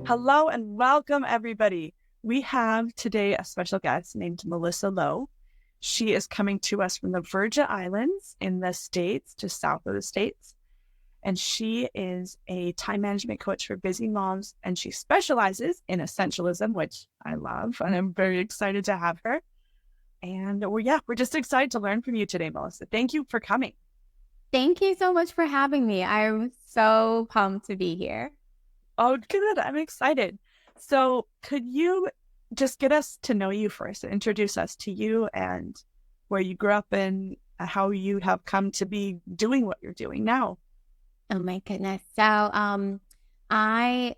Hello and welcome, everybody. We have today a special guest named Melisa Lowe. She is coming to us from the Virgin Islands in the States, just south of the States. And she is a time management coach for busy moms, and she specializes in essentialism, which I love, and I'm very excited to have her. And we're just excited to learn from you today, Melisa. Thank you for coming. Thank you so much for having me. I'm so pumped to be here. Oh, good. I'm excited. So could you just get us to know you first, introduce us to you and where you grew up and how you have come to be doing what you're doing now? Oh my goodness. I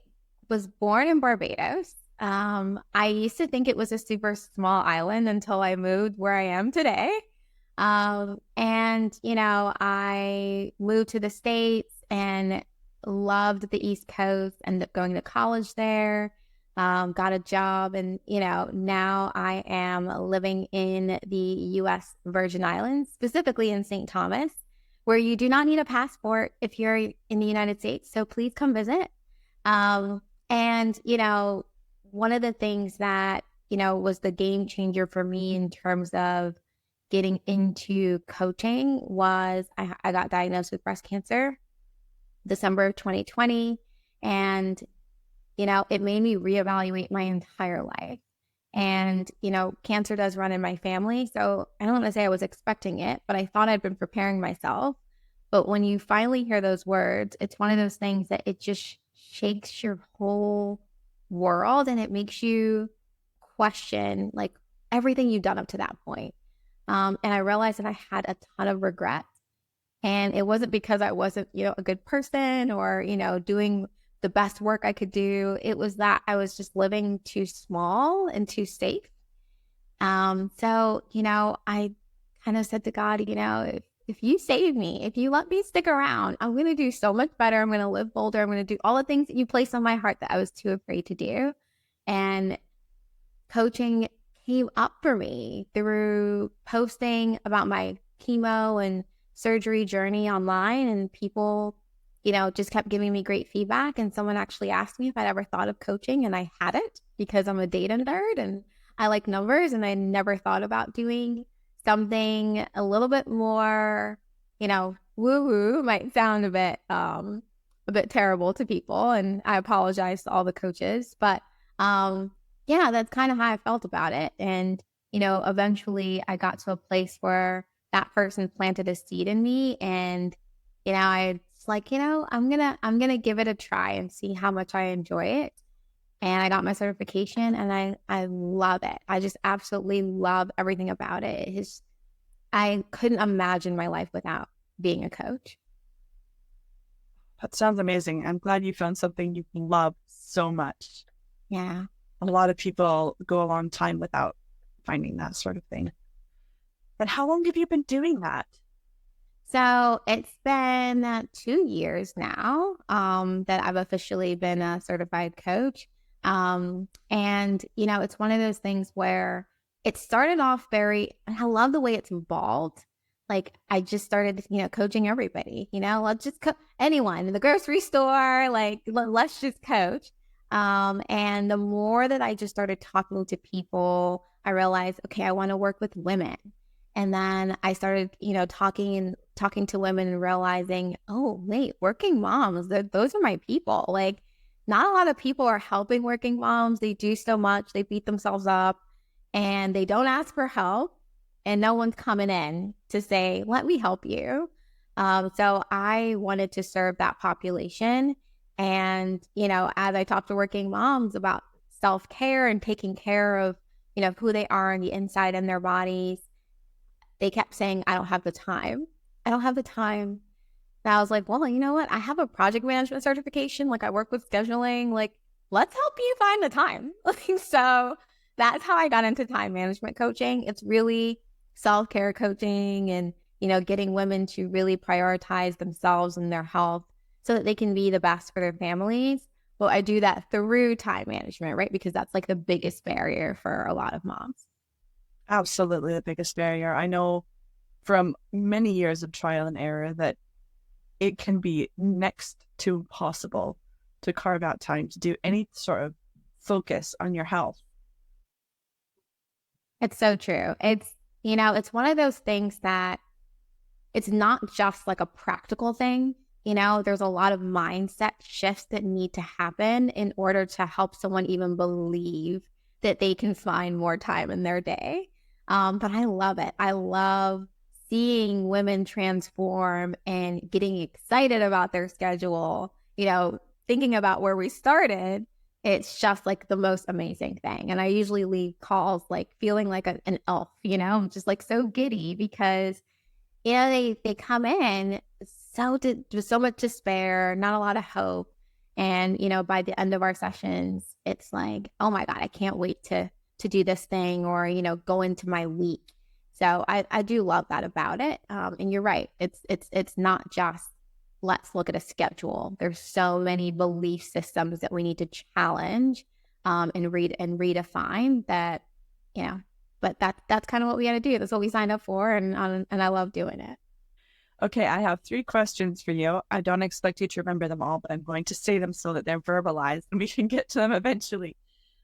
was born in Barbados. I used to think it was a super small island until I moved where I am today. I moved to the States and loved the East Coast, ended up going to college there, got a job. And, now I am living in the U.S. Virgin Islands, specifically in St. Thomas, where you do not need a passport if you're in the United States. So please come visit. One of the things that, was the game changer for me in terms of getting into coaching was I got diagnosed with breast cancer December of 2020. And, it made me reevaluate my entire life. And, cancer does run in my family. So I don't want to say I was expecting it, but I thought I'd been preparing myself. But when you finally hear those words, it's one of those things that it just shakes your whole world and it makes you question like everything you've done up to that point. And I realized that I had a ton of regret. And it wasn't because I wasn't, a good person or, doing the best work I could do. It was that I was just living too small and too safe. I kind of said to God, if you save me, if you let me stick around, I'm going to do so much better. I'm going to live bolder. I'm going to do all the things that you placed on my heart that I was too afraid to do. And coaching came up for me through posting about my chemo and surgery journey online, and people, just kept giving me great feedback. And someone actually asked me if I'd ever thought of coaching, and I hadn't because I'm a data nerd and I like numbers, and I never thought about doing something a little bit more, woo-woo. Might sound a bit terrible to people, and I apologize to all the coaches, but that's kind of how I felt about it. And, eventually I got to a place where that person planted a seed in me, and, I was like, I'm going to give it a try and see how much I enjoy it. And I got my certification and I love it. I just absolutely love everything about it. I couldn't imagine my life without being a coach. That sounds amazing. I'm glad you found something you love so much. Yeah. A lot of people go a long time without finding that sort of thing. But how long have you been doing that? So it's been 2 years now that I've officially been a certified coach. It's one of those things where it started off and I love the way it's evolved. Like I just started, coaching everybody, let's just anyone in the grocery store, like let's just coach. And the more that I just started talking to people, I realized, okay, I want to work with women. And then I started, talking to women and realizing, oh, wait, working moms, those are my people. Like not a lot of people are helping working moms. They do so much. They beat themselves up and they don't ask for help. And no one's coming in to say, let me help you. So I wanted to serve that population. And, as I talk to working moms about self-care and taking care of, who they are on the inside and their bodies, they kept saying, I don't have the time. I don't have the time. And I was like, well, you know what? I have a project management certification. Like I work with scheduling. Like, let's help you find the time. So that's how I got into time management coaching. It's really self-care coaching and, getting women to really prioritize themselves and their health so that they can be the best for their families. Well, I do that through time management, right? Because that's like the biggest barrier for a lot of moms. Absolutely the biggest barrier. I know from many years of trial and error that it can be next to impossible to carve out time to do any sort of focus on your health. It's so true. It's one of those things that it's not just like a practical thing. There's a lot of mindset shifts that need to happen in order to help someone even believe that they can find more time in their day. But I love it. I love seeing women transform and getting excited about their schedule, thinking about where we started. It's just like the most amazing thing. And I usually leave calls like feeling like an elf, just like so giddy because, they come in with so much despair, not a lot of hope. And, by the end of our sessions, it's like, oh my God, I can't wait to do this thing or, go into my week. So I do love that about it. And you're right. It's not just let's look at a schedule. There's so many belief systems that we need to challenge and redefine that, but that's kind of what we got to do. That's what we signed up for. And I love doing it. Okay, I have 3 questions for you. I don't expect you to remember them all, but I'm going to say them so that they're verbalized and we can get to them eventually.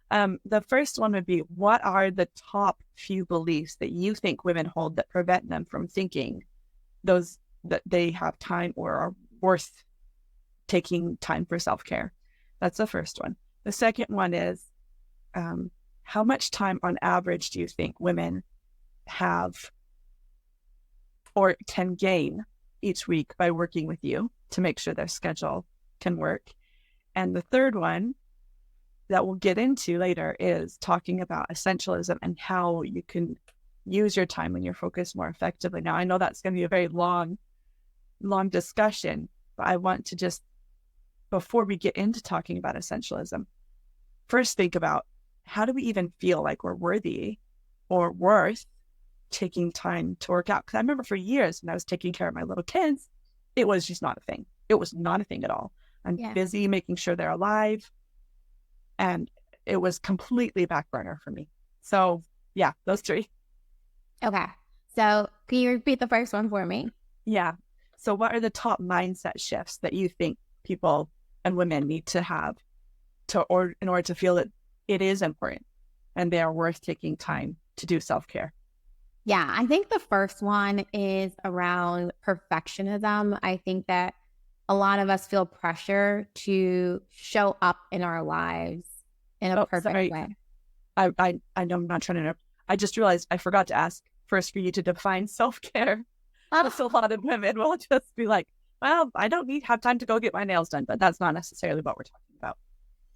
The first one would be, what are the top few beliefs that you think women hold that prevent them from thinking those that they have time or are worth taking time for self-care? That's the first one. The second one is, how much time on average do you think women have or can gain each week by working with you to make sure their schedule can work? And the third one that we'll get into later is talking about essentialism and how you can use your time when you're focused more effectively. Now, I know that's going to be a very long discussion, but I want to just, before we get into talking about essentialism, first think about, how do we even feel like we're worthy or worth taking time to work out? Because I remember for years when I was taking care of my little kids, it was just not a thing. It was not a thing at all. I'm busy making sure they're alive. And it was completely back burner for me. So yeah, those 3. Okay. So can you repeat the first one for me? Yeah. So what are the top mindset shifts that you think people and women need to have in order to feel that it is important and they are worth taking time to do self-care? Yeah, I think the first one is around perfectionism. I think that a lot of us feel pressure to show up in our lives in a perfect way. I know I'm not trying to interrupt. I just realized I forgot to ask first for you to define self-care. That's a lot of women will just be like, well, I don't have time to go get my nails done, but that's not necessarily what we're talking about.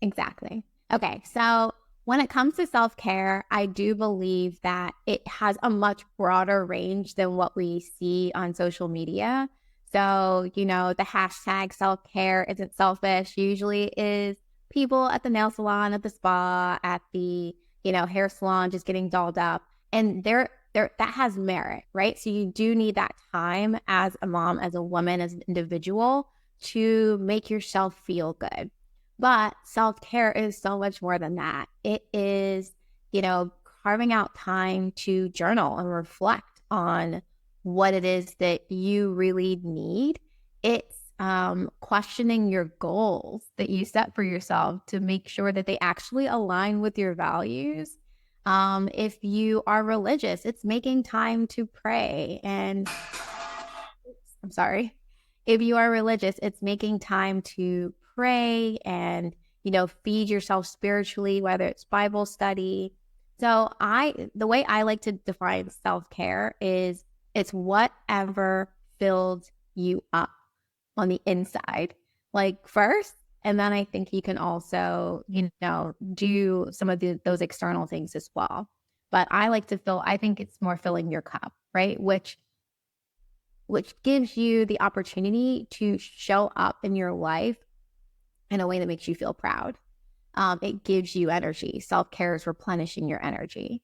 Exactly. Okay, so when it comes to self-care, I do believe that it has a much broader range than what we see on social media. So, the hashtag self-care isn't selfish usually is people at the nail salon, at the spa, at the, hair salon, just getting dolled up. And that has merit, right? So you do need that time as a mom, as a woman, as an individual to make yourself feel good. But self-care is so much more than that. It is, carving out time to journal and reflect on what it is that you really need. It's questioning your goals that you set for yourself to make sure that they actually align with your values. If you are religious, it's making time to pray. And I'm sorry. If you are religious, it's making time to pray and, feed yourself spiritually, whether it's Bible study. So the way I like to define self-care is it's whatever fills you up on the inside, like first. And then I think you can also, do some of those external things as well. But I think it's more filling your cup, right? Which gives you the opportunity to show up in your life in a way that makes you feel proud. It gives you energy. Self-care is replenishing your energy.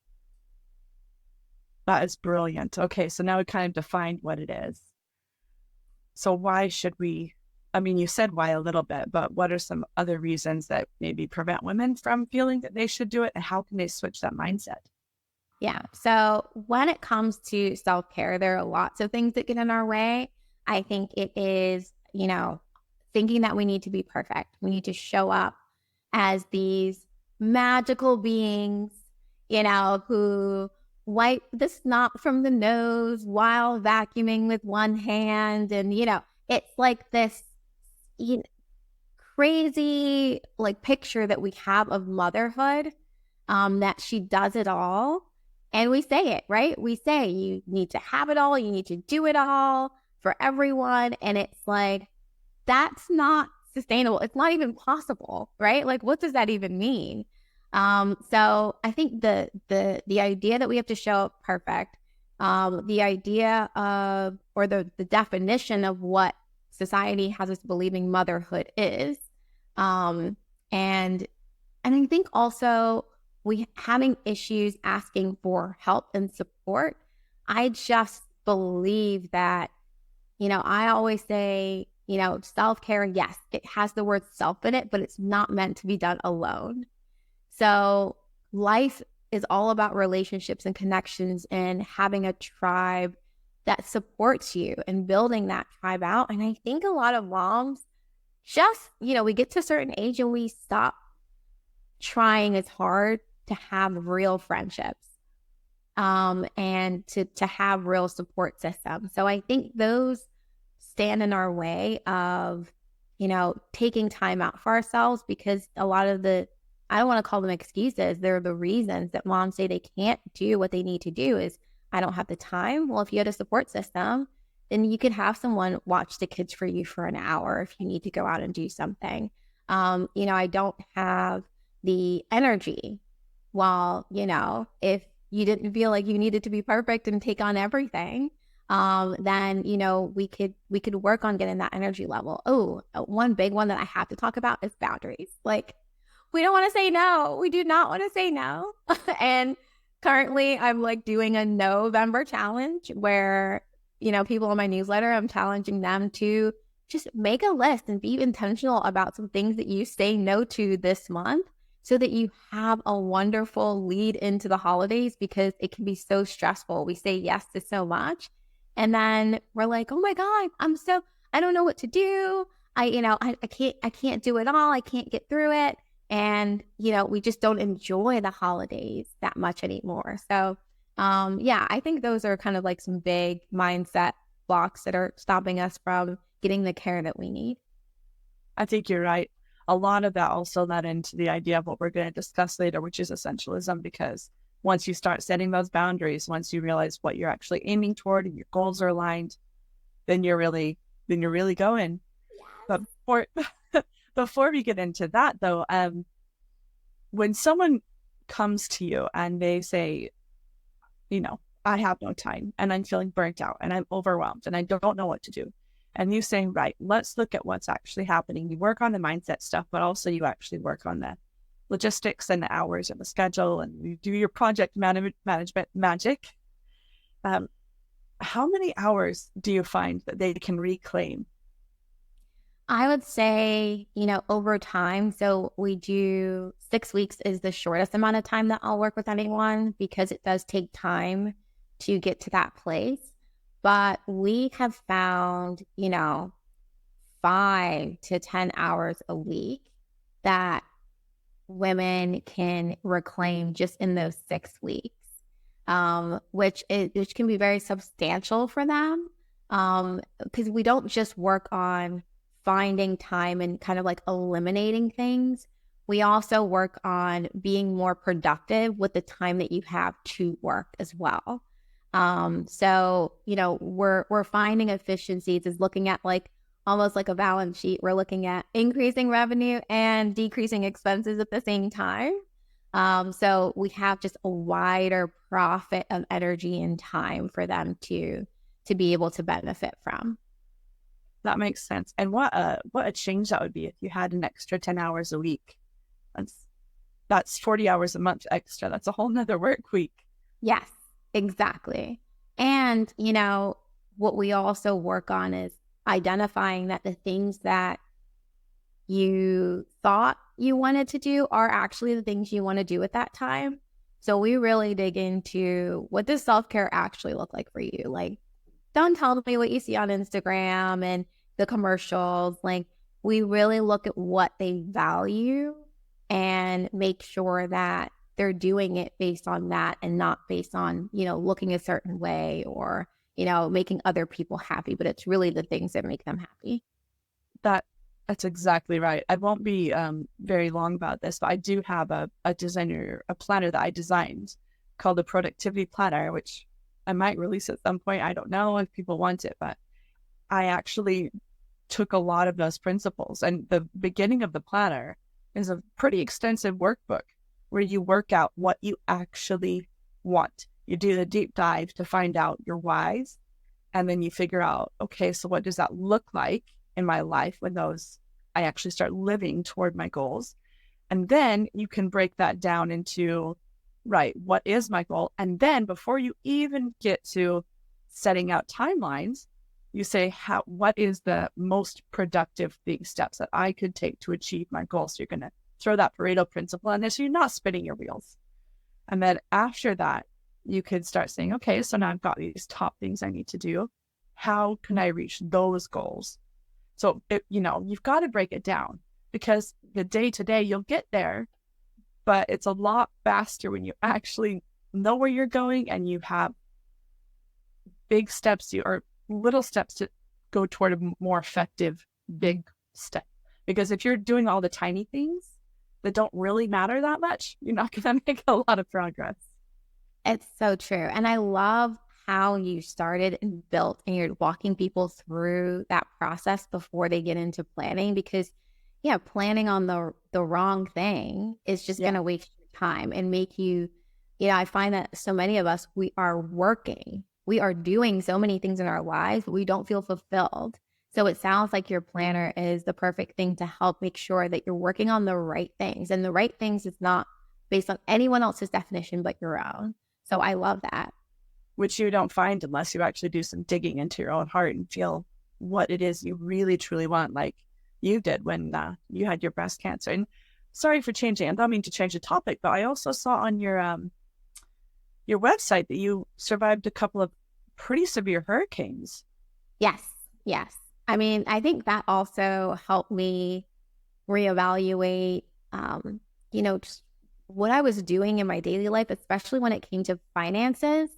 That is brilliant. Okay, so now we kind of defined what it is. So why should we, you said why a little bit, but what are some other reasons that maybe prevent women from feeling that they should do it? And how can they switch that mindset? Yeah. So when it comes to self-care, there are lots of things that get in our way. I think it is, thinking that we need to be perfect. We need to show up as these magical beings, who wipe the snot from the nose while vacuuming with one hand. And, it's like this crazy like picture that we have of motherhood, that she does it all. And we say it, right? We say you need to have it all. You need to do it all for everyone. And it's like, that's not sustainable. It's not even possible, right? Like, what does that even mean? So I think the idea that we have to show up perfect, the idea of, or the definition of what society has us believing motherhood is, and I think also we having issues asking for help and support. I just believe that, I always say, self-care, yes, it has the word self in it, but it's not meant to be done alone. So life is all about relationships and connections and having a tribe that supports you and building that tribe out. And I think a lot of moms just, we get to a certain age and we stop trying as hard to have real friendships, and to have real support systems. So I think those stand in our way of, taking time out for ourselves, because a lot of I don't want to call them excuses. They're the reasons that moms say they can't do what they need to do is, I don't have the time. Well, if you had a support system, then you could have someone watch the kids for you for an hour if you need to go out and do something. I don't have the energy. Well, if you didn't feel like you needed to be perfect and take on everything, then, we could work on getting that energy level. Oh, one big one that I have to talk about is boundaries. Like, we don't want to say no. We do not want to say no. And currently I'm like doing a November challenge where, people in my newsletter, I'm challenging them to just make a list and be intentional about some things that you say no to this month, so that you have a wonderful lead into the holidays, because it can be so stressful. We say yes to so much, and then we're like, oh my God, I don't know what to do. I can't do it all. I can't get through it. And, we just don't enjoy the holidays that much anymore. So, I think those are kind of like some big mindset blocks that are stopping us from getting the care that we need. I think you're right. A lot of that also led into the idea of what we're going to discuss later, which is essentialism, because once you start setting those boundaries, once you realize what you're actually aiming toward and your goals are aligned, then you're really going. But before we get into that, though, when someone comes to you and they say, I have no time and I'm feeling burnt out and I'm overwhelmed and I don't know what to do, and you say, right, let's look at what's actually happening. You work on the mindset stuff, but also you actually work on the logistics and the hours and the schedule, and you do your project management magic. How many hours do you find that they can reclaim? I would say, over time. So we do 6 weeks is the shortest amount of time that I'll work with anyone, because it does take time to get to that place. But we have found, 5 to 10 hours a week that women can reclaim just in those 6 weeks, which can be very substantial for them, because we don't just work on finding time and kind of like eliminating things. We also work on being more productive with the time that you have to work as well. So, we're finding efficiencies is looking at like almost like a balance sheet. We're looking at increasing revenue and decreasing expenses at the same time. So we have just a wider profit of energy and time for them to be able to benefit from. That makes sense. And what a change that would be if you had an extra 10 hours a week. That's 40 hours a month extra. That's a whole nother work week. Yes, exactly. And, what we also work on is identifying that the things that you thought you wanted to do are actually the things you want to do at that time. So we really dig into, what does self-care actually look like for you? Like, don't tell me what you see on Instagram and the commercials. Like, we really look at what they value and make sure that they're doing it based on that and not based on, looking a certain way or, making other people happy. But it's really the things that make them happy. That's exactly right. I won't be very long about this, but I do have a planner that I designed called the Productivity Planner, which I might release at some point. I don't know if people want it, but I actually took a lot of those principles. And the beginning of the planner is a pretty extensive workbook where you work out what you actually want. You do the deep dive to find out your whys, and then you figure out, okay, so what does that look like in my life when I actually start living toward my goals? And then you can break that down into, right, what is my goal? And then before you even get to setting out timelines, you say, what is the most productive steps that I could take to achieve my goal? So you're going to throw that Pareto principle in there so you're not spinning your wheels. And then after that, you could start saying, okay, so now I've got these top things I need to do. How can I reach those goals? So, you've got to break it down, because the day to day you'll get there, but it's a lot faster when you actually know where you're going and you have big steps or little steps to go toward a more effective big step. Because if you're doing all the tiny things that don't really matter that much, you're not going to make a lot of progress. It's so true. And I love how you started and built, and you're walking people through that process before they get into planning, because planning on the wrong thing is just going to waste your time and make you, I find that so many of us, we are doing so many things in our lives, but we don't feel fulfilled. So it sounds like your planner is the perfect thing to help make sure that you're working on the right things, and the right things is not based on anyone else's definition but your own. So I love that. Which you don't find unless you actually do some digging into your own heart and feel what it is you really, truly want, like you did when you had your breast cancer. And sorry for changing. I don't mean to change the topic, but I also saw on your website that you survived a couple of pretty severe hurricanes. Yes. I mean, I think that also helped me reevaluate, just what I was doing in my daily life, especially when it came to finances.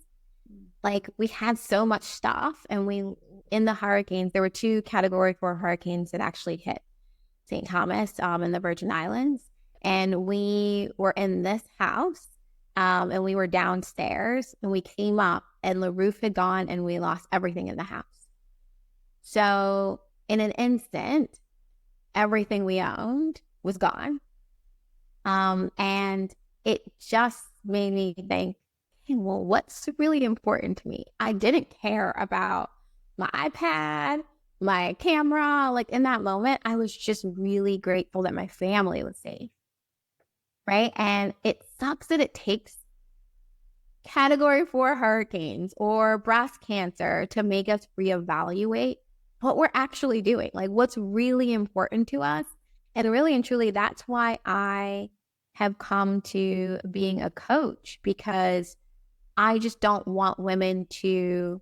Like, we had so much stuff, and in the hurricanes, there were 2 Category 4 hurricanes that actually hit St. Thomas in the Virgin Islands. And we were in this house, and we were downstairs, and we came up and the roof had gone and we lost everything in the house. So in an instant, everything we owned was gone. And it just made me think, well, what's really important to me? I didn't care about my iPad, my camera. Like, in that moment, I was just really grateful that my family was safe. Right. And it sucks that it takes Category 4 hurricanes or breast cancer to make us reevaluate what we're actually doing, like what's really important to us. And really and truly, that's why I have come to being a coach, because I just don't want them to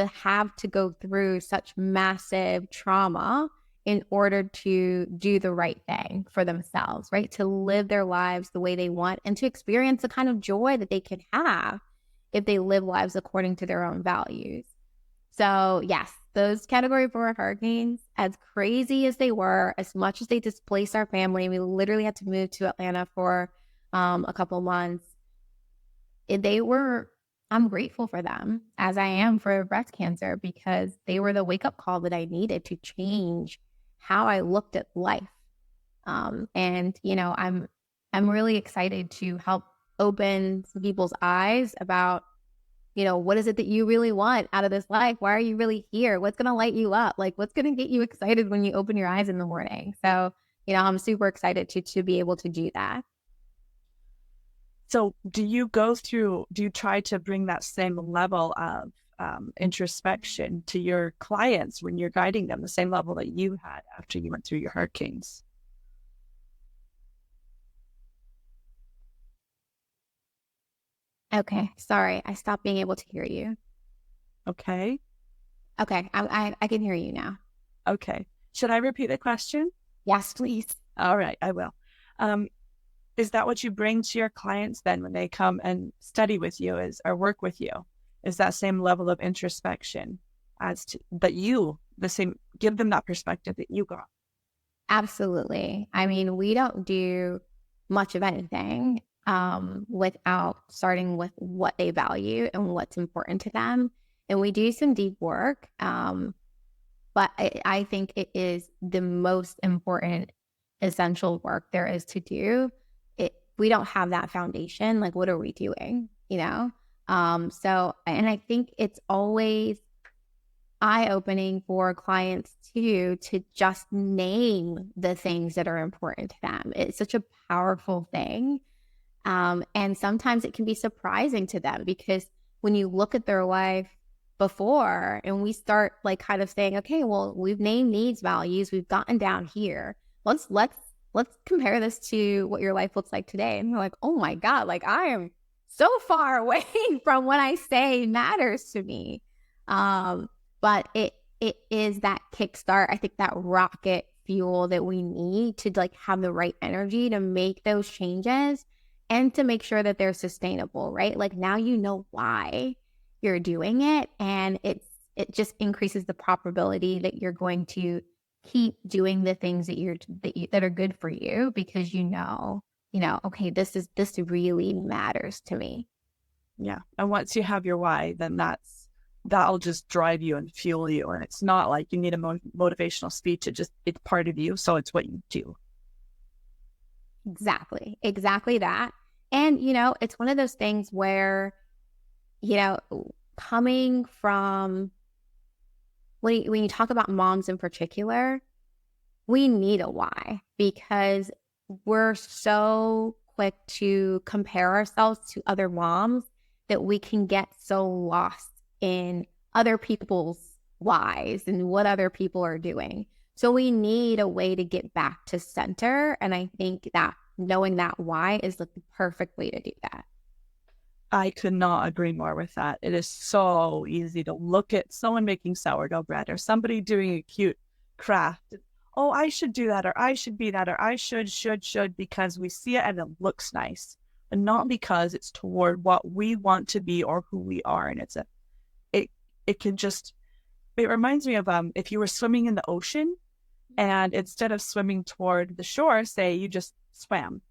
have to go through such massive trauma in order to do the right thing for themselves, right? To live their lives the way they want and to experience the kind of joy that they can have if they live lives according to their own values. So yes, those Category 4 hurricanes, as crazy as they were, as much as they displaced our family, we literally had to move to Atlanta for a couple months. I'm grateful for them, as I am for breast cancer, because they were the wake-up call that I needed to change how I looked at life. And I'm really excited to help open some people's eyes about, what is it that you really want out of this life? Why are you really here? What's going to light you up? Like, what's going to get you excited when you open your eyes in the morning? So, I'm super excited to be able to do that. So do you try to bring that same level of introspection to your clients when you're guiding them, the same level that you had after you went through your hurricanes? Okay. Sorry. I stopped being able to hear you. Okay. Okay. I can hear you now. Okay. Should I repeat the question? Yes, please. All right, I will. Um, is that what you bring to your clients then when they come and study with you or work with you? Is that same level of introspection as to that give them that perspective that you got? Absolutely. I mean, we don't do much of anything without starting with what they value and what's important to them. And we do some deep work, but I think it is the most important, essential work there is to do. We don't have that foundation. Like, what are we doing? So, and I think it's always eye-opening for clients too, to just name the things that are important to them. It's such a powerful thing. And sometimes it can be surprising to them because when you look at their life before and we start like kind of saying, okay, well, we've named needs, values, we've gotten down here. Let's compare this to what your life looks like today. And you're like, oh my God, like I am so far away from what I say matters to me. But it is that kickstart, I think that rocket fuel that we need to like have the right energy to make those changes and to make sure that they're sustainable, right? Like now you know why you're doing it, and it just increases the probability that you're going to keep doing the things that are good for you because okay, this really matters to me. Yeah. And once you have your why, then that'll just drive you and fuel you. And it's not like you need a motivational speech. It's part of you. So it's what you do. Exactly that. And, it's one of those things where, coming from when you talk about moms in particular, we need a why because we're so quick to compare ourselves to other moms that we can get so lost in other people's whys and what other people are doing. So we need a way to get back to center. And I think that knowing that why is the perfect way to do that. I could not agree more with that. It is so easy to look at someone making sourdough bread or somebody doing a cute craft. Oh, I should do that, or I should be that, or I should, because we see it and it looks nice, and not because it's toward what we want to be or who we are. And it reminds me of if you were swimming in the ocean and instead of swimming toward the shore, say you just swam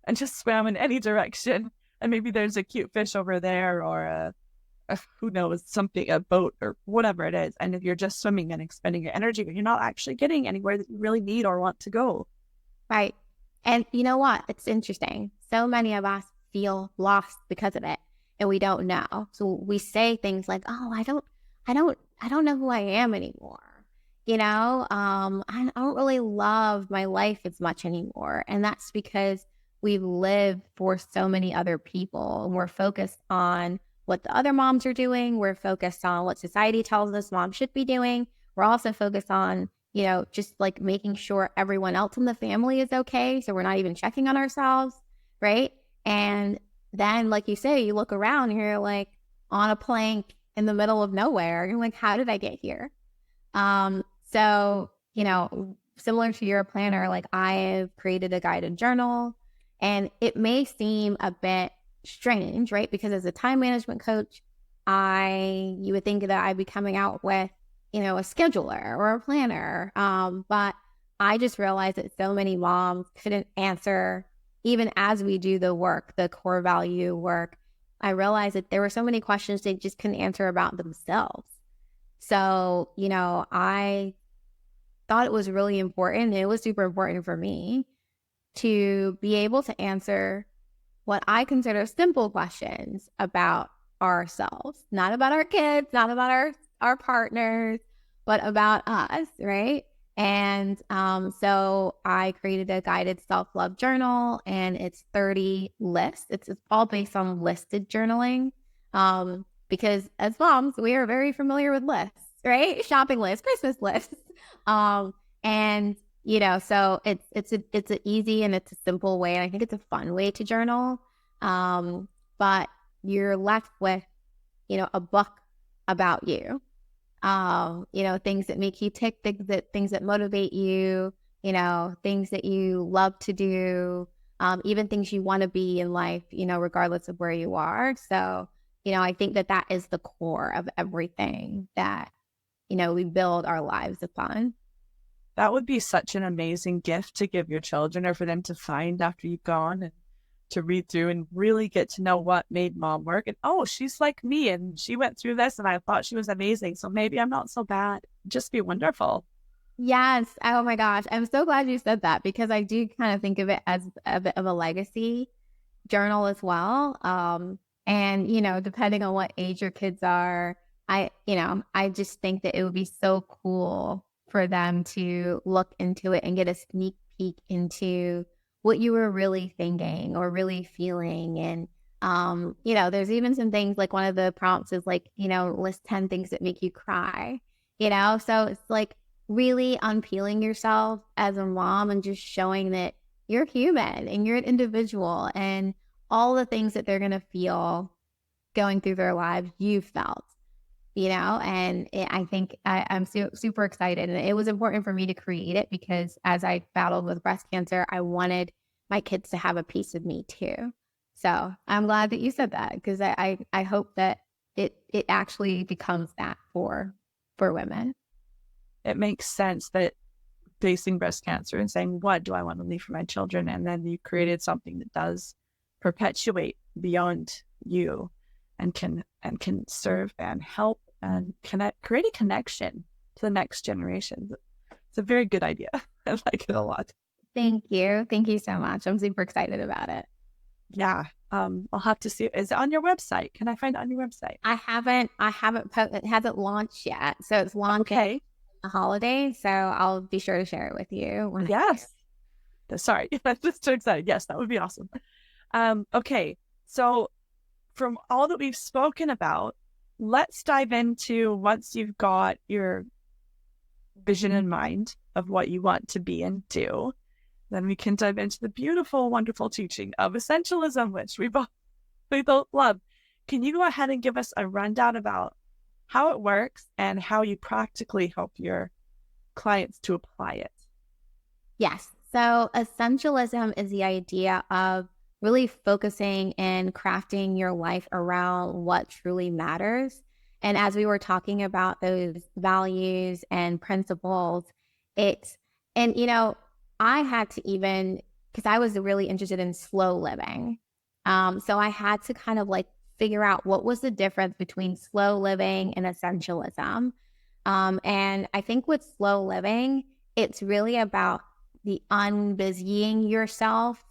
in any direction. And maybe there's a cute fish over there or who knows, a boat or whatever it is. And if you're just swimming and expending your energy, but you're not actually getting anywhere that you really need or want to go. Right. And you know what? It's interesting. So many of us feel lost because of it and we don't know. So we say things like, oh, I don't know who I am anymore. I don't really love my life as much anymore. And that's because we live for so many other people and we're focused on what the other moms are doing. We're focused on what society tells us mom should be doing. We're also focused on, just like making sure everyone else in the family is okay. So we're not even checking on ourselves. Right. And then, like you say, you look around and you're like on a plank in the middle of nowhere. You're like, how did I get here? So, similar to your planner, like I have created a guided journal. And it may seem a bit strange, right? Because as a time management coach, you would think that I'd be coming out with, a scheduler or a planner. But I just realized that so many moms couldn't answer, even as we do the work, the core value work. I realized that there were so many questions they just couldn't answer about themselves. So, I thought it was really important. And it was super important for me to be able to answer what I consider simple questions about ourselves, not about our kids, not about our partners, but about us, right? And so I created a guided self-love journal, and it's 30 lists. It's all based on listed journaling, because as moms, we are very familiar with lists, right? Shopping lists, Christmas lists, and so it's an easy and it's a simple way. And I think it's a fun way to journal. But you're left with, a book about you. things that make you tick, things that motivate you, things that you love to do, even things you want to be in life, regardless of where you are. So, I think that is the core of everything that, we build our lives upon. That would be such an amazing gift to give your children, or for them to find after you've gone, and to read through and really get to know what made mom work. And oh, she's like me and she went through this and I thought she was amazing. So maybe I'm not so bad. Just be wonderful. Yes. Oh my gosh. I'm so glad you said that, because I do kind of think of it as a bit of a legacy journal as well. And, depending on what age your kids are, I just think that it would be so cool for them to look into it and get a sneak peek into what you were really thinking or really feeling. And, there's even some things like one of the prompts is like, list 10 things that make you cry, so it's like really unpeeling yourself as a mom and just showing that you're human and you're an individual, and all the things that they're going to feel going through their lives, you felt, and I think I'm super excited. And it was important for me to create it because as I battled with breast cancer, I wanted my kids to have a piece of me too. So I'm glad that you said that, because I hope that it actually becomes that for women. It makes sense that facing breast cancer and saying, what do I want to leave for my children? And then you created something that does perpetuate beyond you and can serve and help and create a connection to the next generation. It's a very good idea. I like it a lot. Thank you. Thank you so much. I'm super excited about it. Yeah. I'll have to see. Is it on your website? Can I find it on your website? It hasn't launched yet. So it's launching a holiday. So I'll be sure to share it with you. Yes. Sorry. I'm just so excited. Yes, that would be awesome. Okay. So from all that we've spoken about, let's dive into, once you've got your vision in mind of what you want to be and do, then we can dive into the beautiful, wonderful teaching of essentialism, which we both love. Can you go ahead and give us a rundown about how it works and how you practically help your clients to apply it? Yes. So essentialism is the idea of really focusing and crafting your life around what truly matters. And as we were talking about those values and principles, I had to, even because I was really interested in slow living. So I had to kind of like figure out what was the difference between slow living and essentialism. And I think with slow living, it's really about the unbusying yourself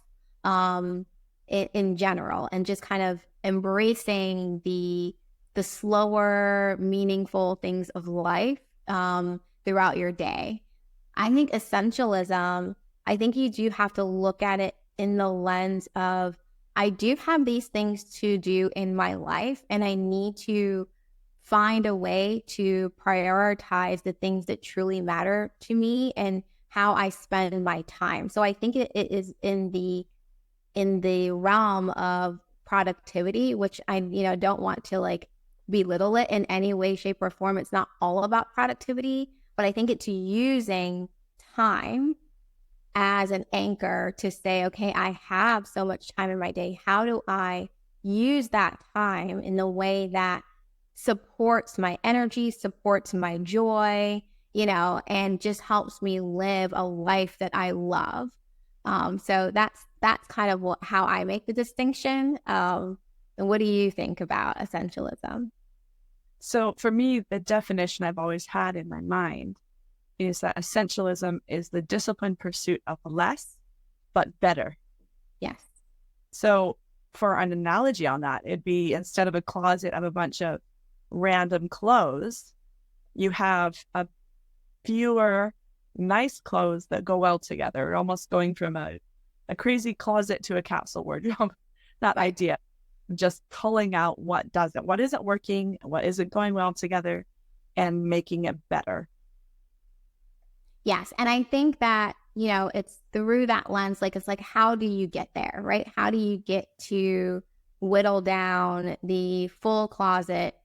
in general, and just kind of embracing the slower, meaningful things of life throughout your day. I think essentialism, I think you do have to look at it in the lens of, I do have these things to do in my life, and I need to find a way to prioritize the things that truly matter to me and how I spend my time. So I think it is in the realm of productivity, which I don't want to like belittle it in any way, shape, or form. It's not all about productivity, but I think it's using time as an anchor to say, okay, I have so much time in my day. How do I use that time in the way that supports my energy, supports my joy, and just helps me live a life that I love. So that's kind of how I make the distinction. And what do you think about essentialism? So for me, the definition I've always had in my mind is that essentialism is the disciplined pursuit of less, but better. Yes. So for an analogy on that, it'd be, instead of a closet of a bunch of random clothes, you have a fewer nice clothes that go well together, almost going from a crazy closet to a capsule wardrobe. That idea, just pulling out what isn't working, what isn't going well together, and making it better. Yes. And I think that, it's through that lens, like, it's like, how do you get there, right? How do you get to whittle down the full closet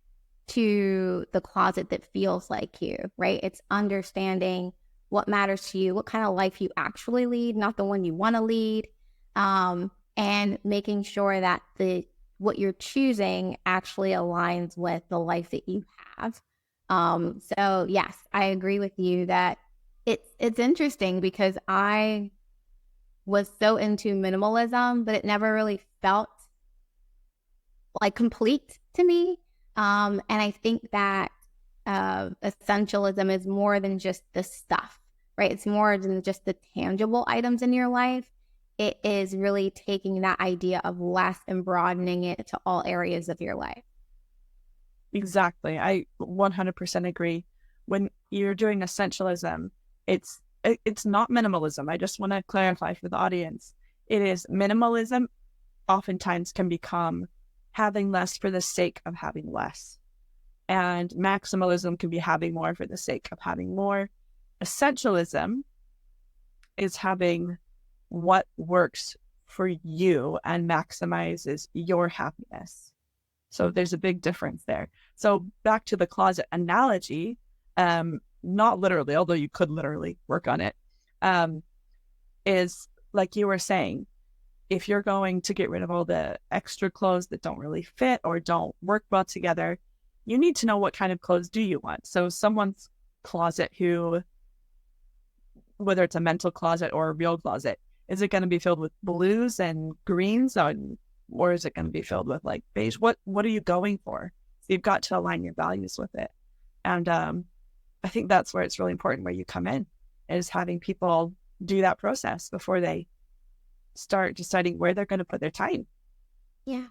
to the closet that feels like you, right? It's understanding what matters to you, what kind of life you actually lead, not the one you want to lead, and making sure that what you're choosing actually aligns with the life that you have. So yes, I agree with you that it's interesting because I was so into minimalism, but it never really felt like complete to me. And I think that essentialism is more than just the stuff, right? It's more than just the tangible items in your life. It is really taking that idea of less and broadening it to all areas of your life. Exactly. I 100% agree. When you're doing essentialism, it's not minimalism. I just want to clarify for the audience. It is minimalism oftentimes can become having less for the sake of having less. And maximalism can be having more for the sake of having more. Essentialism is having what works for you and maximizes your happiness. So there's a big difference there. So back to the closet analogy, not literally, although you could literally work on it, is like you were saying, if you're going to get rid of all the extra clothes that don't really fit or don't work well together, you need to know what kind of clothes do you want. So someone's closet whether it's a mental closet or a real closet, is it going to be filled with blues and greens or is it going to be filled with like beige? What are you going for? So you've got to align your values with it. And I think that's where it's really important where you come in, is having people do that process before they start deciding where they're going to put their time. Yeah.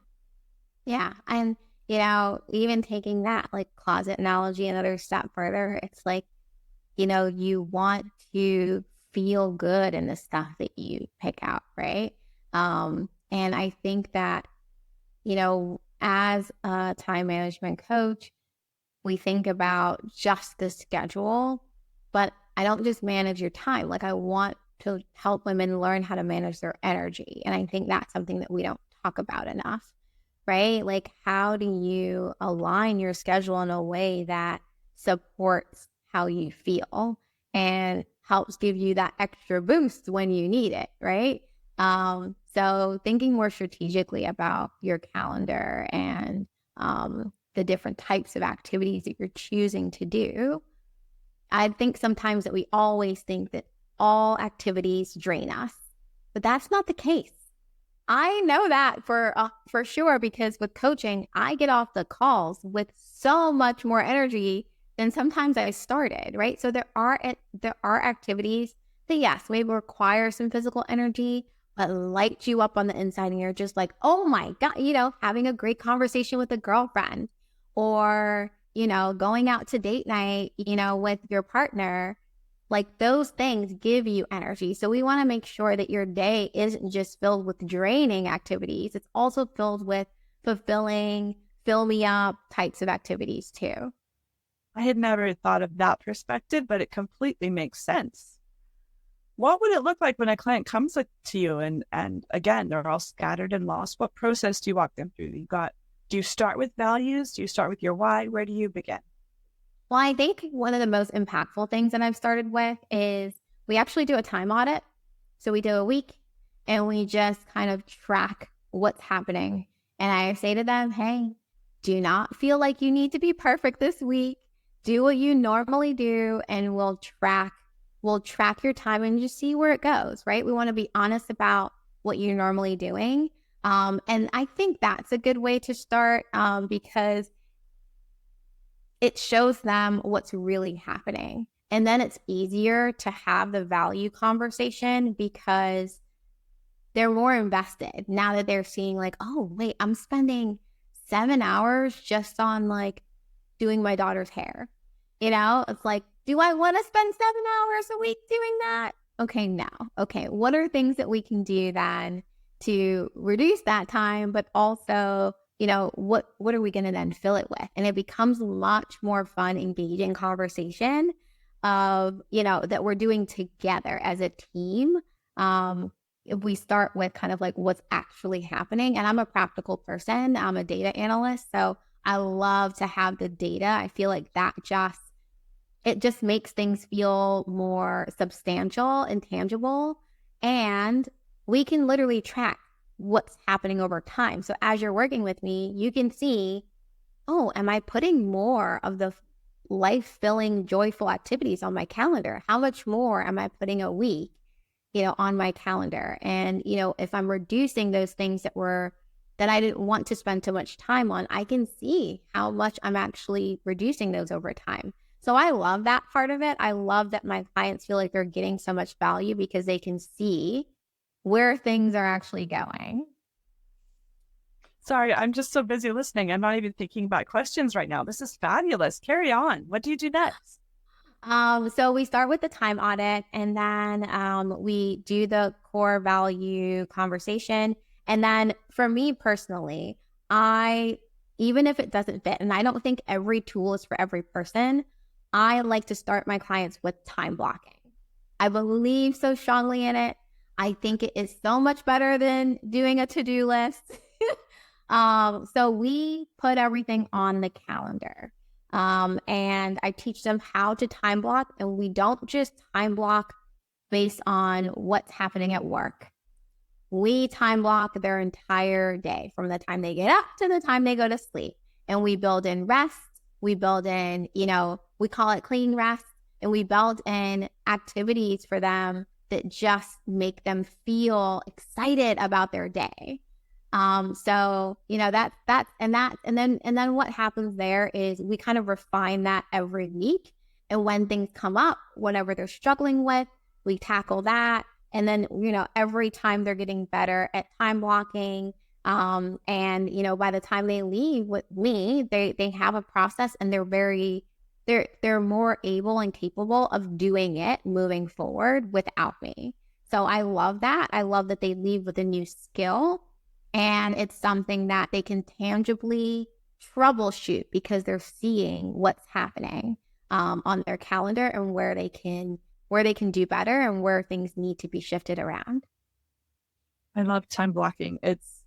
Yeah. And, even taking that like closet analogy another step further, it's like, you want to feel good in the stuff that you pick out, right? And I think that, as a time management coach, we think about just the schedule, but I don't just manage your time. Like I want to help women learn how to manage their energy. And I think that's something that we don't talk about enough, right? Like how do you align your schedule in a way that supports how you feel and helps give you that extra boost when you need it, right? So thinking more strategically about your calendar and the different types of activities that you're choosing to do. I think sometimes that we always think that all activities drain us, but that's not the case. I know that for sure, because with coaching, I get off the calls with so much more energy than sometimes I started, right? So there are activities that yes, may require some physical energy, but light you up on the inside and you're just like, oh my God, having a great conversation with a girlfriend or, going out to date night, with your partner. Like those things give you energy. So we want to make sure that your day isn't just filled with draining activities. It's also filled with fulfilling, fill me up types of activities too. I had never thought of that perspective, but it completely makes sense. What would it look like when a client comes to you and again, they're all scattered and lost? What process do you walk them through? Do you start with values? Do you start with your why? Where do you begin? Well, I think one of the most impactful things that I've started with is we actually do a time audit. So we do a week and we just kind of track what's happening. And I say to them, hey, do not feel like you need to be perfect this week. Do what you normally do and we'll track your time and just see where it goes, right? We want to be honest about what you're normally doing. And I think that's a good way to start because it shows them what's really happening. And then it's easier to have the value conversation because they're more invested now that they're seeing like, oh, wait, I'm spending 7 hours just on like doing my daughter's hair. It's like, do I want to spend 7 hours a week doing that? Okay, no. Okay, what are things that we can do then to reduce that time, but also what are we going to then fill it with? And it becomes much more fun, engaging conversation of, that we're doing together as a team. If we start with kind of like what's actually happening, and I'm a practical person, I'm a data analyst. So I love to have the data. I feel like it just makes things feel more substantial and tangible. And we can literally track what's happening over time. So as you're working with me, you can see, oh, am I putting more of the life-filling, joyful activities on my calendar? How much more am I putting a week, on my calendar? And, if I'm reducing those things that I didn't want to spend too much time on, I can see how much I'm actually reducing those over time. So I love that part of it. I love that my clients feel like they're getting so much value because they can see where things are actually going. Sorry, I'm just so busy listening. I'm not even thinking about questions right now. This is fabulous. Carry on. What do you do next? So we start with the time audit, and then we do the core value conversation. And then for me personally, even if it doesn't fit, and I don't think every tool is for every person, I like to start my clients with time blocking. I believe so strongly in it. I think it is so much better than doing a to-do list. So we put everything on the calendar. And I teach them how to time block, and we don't just time block based on what's happening at work. We time block their entire day from the time they get up to the time they go to sleep. And we build in rest. We build in, we call it clean rest, and we build in activities for them that just make them feel excited about their day. So, and then what happens there is we kind of refine that every week. And when things come up, whatever they're struggling with, we tackle that. And then, every time they're getting better at time blocking. And, by the time they leave with me, they have a process, and they're more able and capable of doing it moving forward without me. So I love that. I love that they leave with a new skill. And it's something that they can tangibly troubleshoot because they're seeing what's happening on their calendar, and where they can do better and where things need to be shifted around. I love time blocking. It's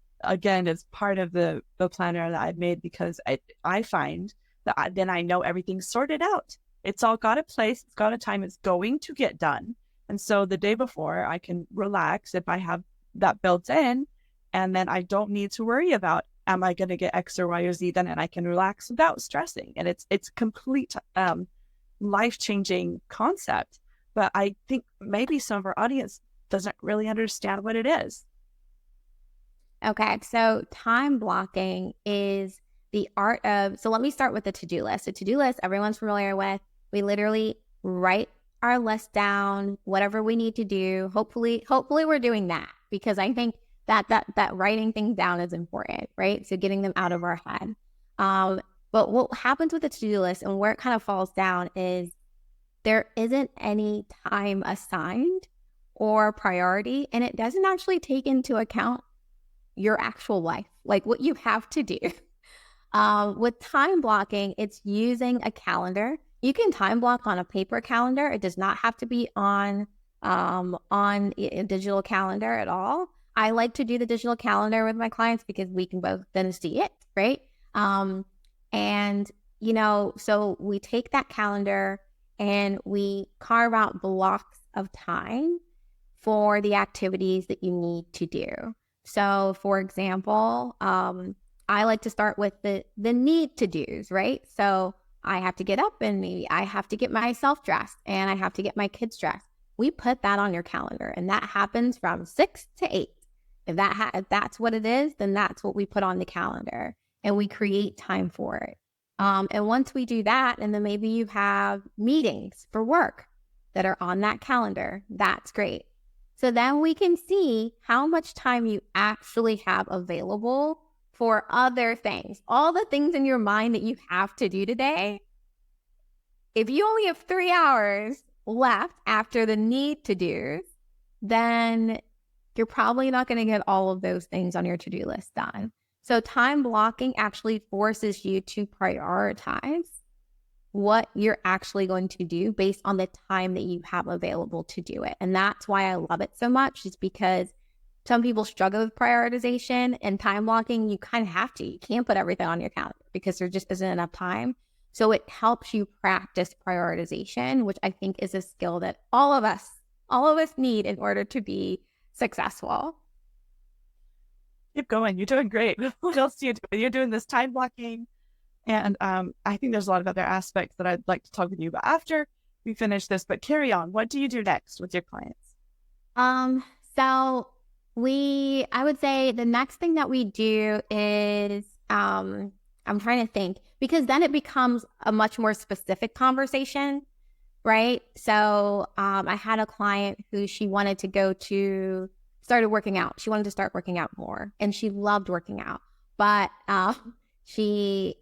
part of the planner that I've made because I find that then I know everything's sorted out. It's all got a place. It's got a time. It's going to get done. And so the day before, I can relax if I have that built in. And then I don't need to worry about, am I going to get X or Y or Z then? And I can relax without stressing. And it's complete life-changing concept. But I think maybe some of our audience doesn't really understand what it is. Okay, so time blocking is the art of, so let me start with the to-do list. A to-do list, everyone's familiar with. We literally write our list down, whatever we need to do. Hopefully we're doing that, because I think that writing things down is important, right? So getting them out of our head. But what happens with the to-do list and where it kind of falls down is there isn't any time assigned or priority, and it doesn't actually take into account your actual life, like what you have to do. With time blocking, it's using a calendar. You can time block on a paper calendar. It does not have to be on a digital calendar at all. I like to do the digital calendar with my clients because we can both then see it, right? So we take that calendar and we carve out blocks of time for the activities that you need to do. So for example, I like to start with the need to do's, right? So I have to get up, and maybe I have to get myself dressed, and I have to get my kids dressed. We put that on your calendar, and that happens from 6 to 8. If that's what it is, then that's what we put on the calendar, and we create time for it. And once we do that, and then maybe you have meetings for work that are on that calendar, that's great. So then we can see how much time you actually have available for other things, all the things in your mind that you have to do today. If you only have 3 hours left after the need to do, then you're probably not going to get all of those things on your to-do list done. So time blocking actually forces you to prioritize what you're actually going to do based on the time that you have available to do it. And that's why I love it so much, is because some people struggle with prioritization and time blocking. You kind of have to. You can't put everything on your calendar because there just isn't enough time. So it helps you practice prioritization, which I think is a skill that all of us need in order to be successful. Keep going. You're doing great. What else do you do? You're doing this time blocking. And I think there's a lot of other aspects that I'd like to talk with you about after we finish this, but carry on. What do you do next with your clients? So I would say the next thing that we do is, I'm trying to think, because then it becomes a much more specific conversation, right? So, I had a client who she wanted to started working out. She wanted to start working out more, and she loved working out, but, she,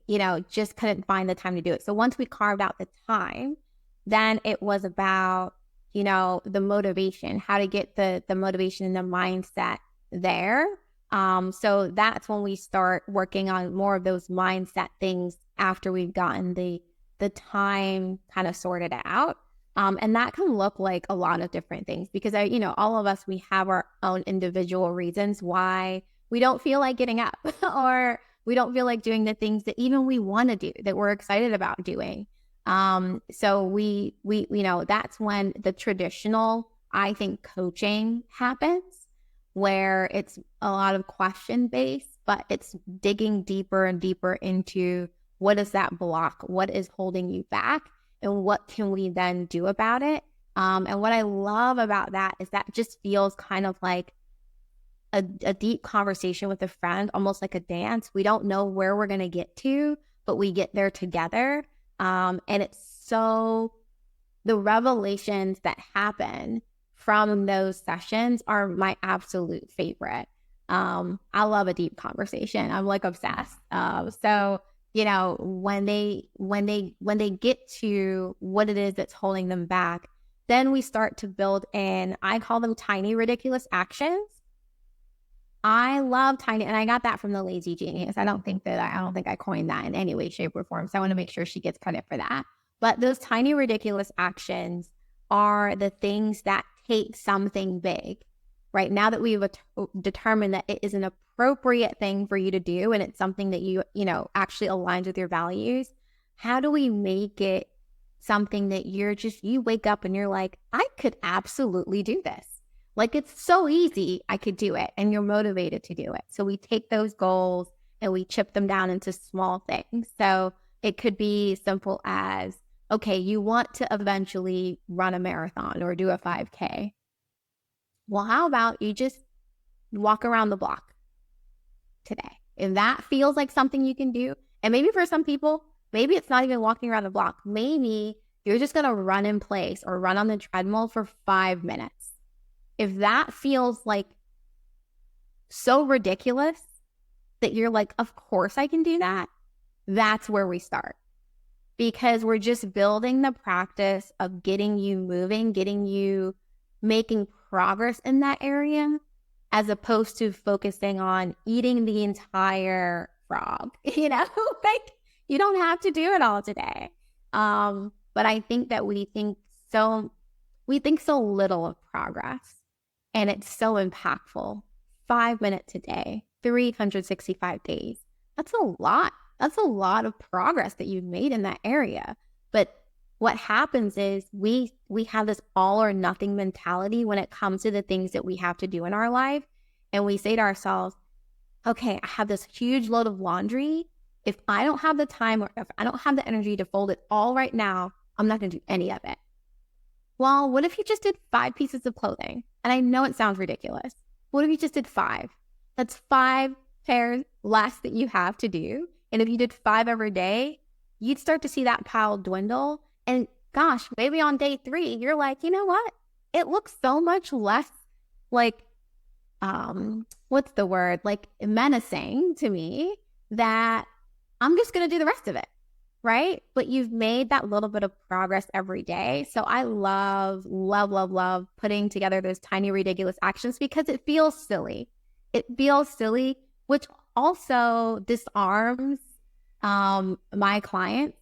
just couldn't find the time to do it. So once we carved out the time, then it was about, the motivation, how to get the motivation and the mindset there. So that's when we start working on more of those mindset things after we've gotten the time kind of sorted out. And that can look like a lot of different things because all of us, we have our own individual reasons why we don't feel like getting up or we don't feel like doing the things that even we want to do, that we're excited about doing. So we that's when the traditional, I think, coaching happens, where it's a lot of question based, but it's digging deeper and deeper into what is that block? What is holding you back? And what can we then do about it? And what I love about that is that just feels kind of like a deep conversation with a friend, almost like a dance. We don't know where we're going to get to, but we get there together. And it's so, the revelations that happen from those sessions are my absolute favorite. I love a deep conversation. I'm like obsessed. So, when they get to what it is that's holding them back, then we start to build in, I call them tiny, ridiculous actions. I love tiny, and I got that from the Lazy Genius. I don't think I coined that in any way, shape, or form. So I want to make sure she gets credit for that. But those tiny, ridiculous actions are the things that take something big, right? Now that we've determined that it is an appropriate thing for you to do, and it's something that you actually aligns with your values, how do we make it something that you wake up and you're like, I could absolutely do this. Like, it's so easy, I could do it, and you're motivated to do it. So we take those goals and we chip them down into small things. So it could be simple as, okay, you want to eventually run a marathon or do a 5K. Well, how about you just walk around the block today? If that feels like something you can do, and maybe for some people, maybe it's not even walking around the block. Maybe you're just going to run in place or run on the treadmill for 5 minutes. If that feels like so ridiculous that you're like, of course I can do that, that's where we start. Because we're just building the practice of getting you moving, getting you making progress in that area, as opposed to focusing on eating the entire frog. Like, you don't have to do it all today. But I think that we think so little of progress. And it's so impactful. 5 minutes a day, 365 days. That's a lot. That's a lot of progress that you've made in that area. But what happens is we have this all or nothing mentality when it comes to the things that we have to do in our life. And we say to ourselves, okay, I have this huge load of laundry. If I don't have the time or if I don't have the energy to fold it all right now, I'm not going to do any of it. Well, what if you just did 5 pieces of clothing? And I know it sounds ridiculous. What if you just did 5? That's 5 pairs less that you have to do. And if you did 5 every day, you'd start to see that pile dwindle. And gosh, maybe on day 3, you're like, you know what? It looks so much less like, what's the word? Like menacing to me that I'm just going to do the rest of it. Right? But you've made that little bit of progress every day. So I love putting together those tiny, ridiculous actions because it feels silly. It feels silly, which also disarms my clients,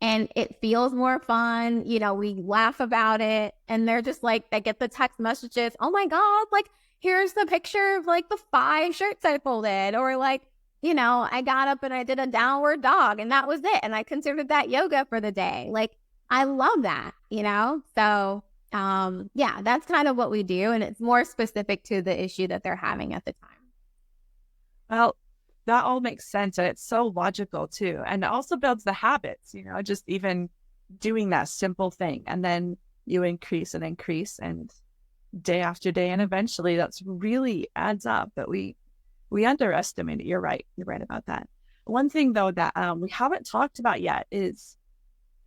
and it feels more fun. We laugh about it, and they're just like, they get the text messages. Oh my God, like, here's the picture of like the 5 shirts I folded, or like, I got up and I did a downward dog and that was it. And I considered that yoga for the day. Like, I love that, So, yeah, that's kind of what we do. And it's more specific to the issue that they're having at the time. Well, that all makes sense. And it's so logical too. And it also builds the habits, just even doing that simple thing. And then you increase and day after day. And eventually that's really adds up. But we underestimate it. You're right. You're right about that. One thing though that we haven't talked about yet is